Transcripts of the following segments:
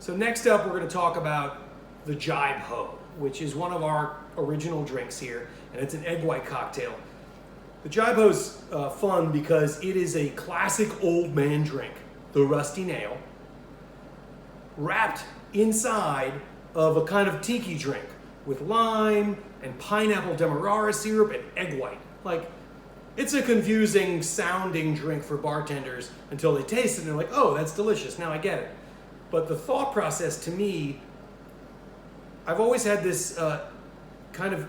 So next up, we're going to talk about the Jibe, which is one of our original drinks here, and it's an egg white cocktail. The Jibe is fun because it is a classic old man drink, the rusty nail, wrapped inside of a kind of tiki drink with lime and pineapple demerara syrup and egg white. Like, it's a confusing sounding drink for bartenders until they taste it and they're like, oh, that's delicious, now I get it. But the thought process to me, I've always had this kind of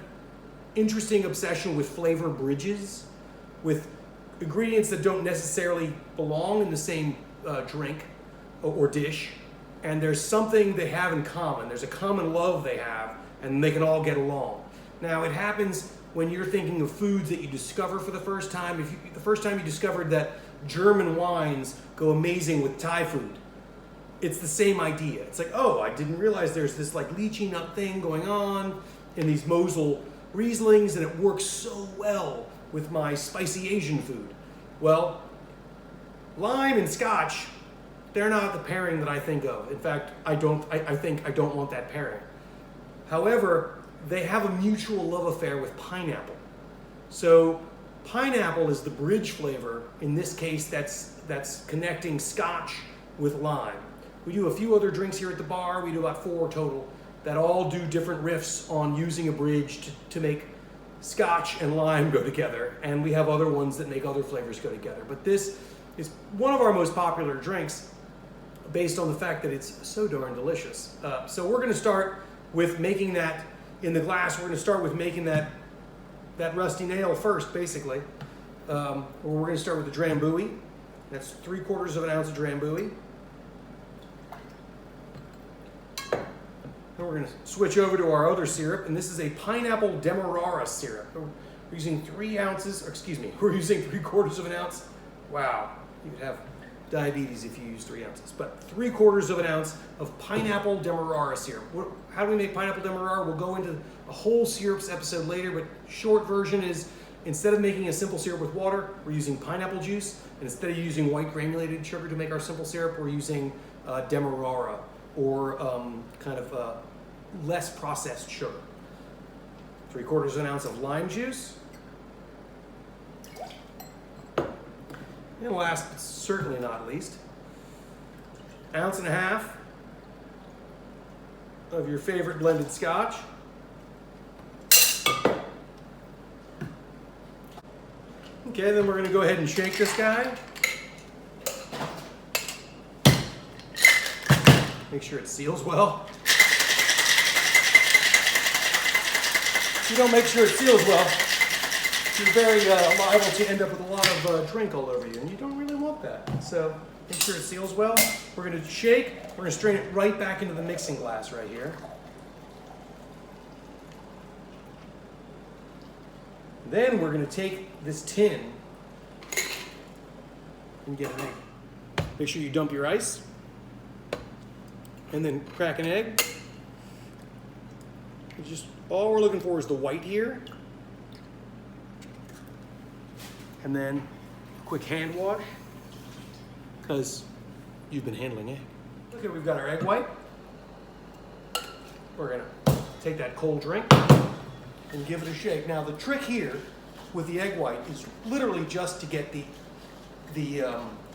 interesting obsession with flavor bridges, with ingredients that don't necessarily belong in the same drink or dish, and there's something they have in common. There's a common love they have, and they can all get along. Now, it happens when you're thinking of foods that you discover for the first time. The first time you discovered that German wines go amazing with Thai food, it's the same idea. It's like, oh, I didn't realize there's this like lychee nut thing going on in these Mosel Rieslings, and it works so well with my spicy Asian food. Well, lime and Scotch, they're not the pairing that I think of. In fact, I think I don't want that pairing. However, they have a mutual love affair with pineapple. So pineapple is the bridge flavor. In this case, that's connecting Scotch with lime. We do a few other drinks here at the bar. We do about 4 total that all do different riffs on using a bridge to make Scotch and lime go together. And we have other ones that make other flavors go together. But this is one of our most popular drinks based on the fact that it's so darn delicious. So we're gonna start with making that in the glass. We're gonna start with making that rusty nail first, basically. We're gonna start with the Drambuie. That's 3/4 of an ounce of Drambuie. Then we're gonna switch over to our other syrup, and this is a pineapple demerara syrup. We're using 3 ounces, or excuse me, we're using 3/4 of an ounce. Wow, you could have diabetes if you use 3 ounces, but 3/4 of an ounce of pineapple demerara syrup. How do we make pineapple demerara? We'll go into a whole syrups episode later, but short version is, instead of making a simple syrup with water, we're using pineapple juice, and instead of using white granulated sugar to make our simple syrup, we're using demerara, or kind of less processed sugar. 3/4 of an ounce of lime juice. And last, but certainly not least, 1.5 ounces of your favorite blended Scotch. Okay, then we're going to go ahead and shake this guy. Make sure it seals well. If you don't make sure it seals well, you're very liable to end up with a lot of drink all over you, and you don't really want that. So make sure it seals well. We're going to shake. We're going to strain it right back into the mixing glass right here. Then we're going to take this tin and get an egg. Make sure you dump your ice, and then crack an egg. All we're looking for is the white here. And then a quick hand wash, because you've been handling egg. Okay, we've got our egg white. We're gonna take that cold drink and give it a shake. Now the trick here with the egg white is literally just to get the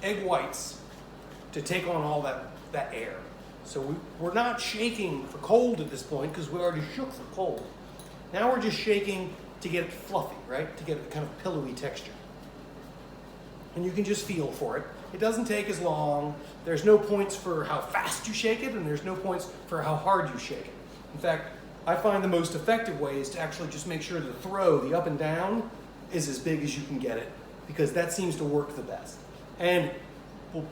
egg whites to take on all that air. So we're not shaking for cold at this point because we already shook for cold. Now we're just shaking to get it fluffy, right? To get a kind of pillowy texture. And you can just feel for it. It doesn't take as long. There's no points for how fast you shake it, and there's no points for how hard you shake it. In fact, I find the most effective way is to actually just make sure the throw, the up and down, is as big as you can get it, because that seems to work the best. And will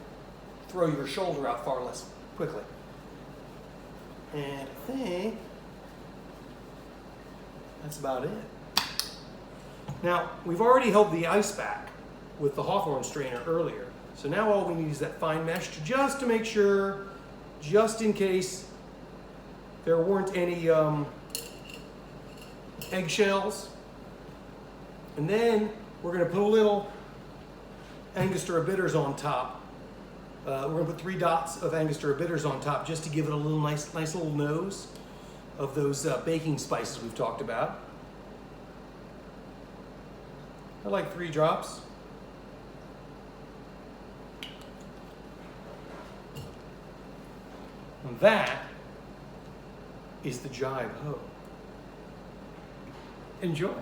throw your shoulder out far less quickly. And I think that's about it. Now, we've already held the ice back with the Hawthorne strainer earlier. So now all we need is that fine mesh just to make sure, just in case there weren't any eggshells. And then we're going to put a little ANGOSTURA bitters on top We're gonna put 3 dots of Angostura bitters on top just to give it a little nice little nose of those baking spices we've talked about. I like 3 drops. And that is the Jibe Ho. Enjoy.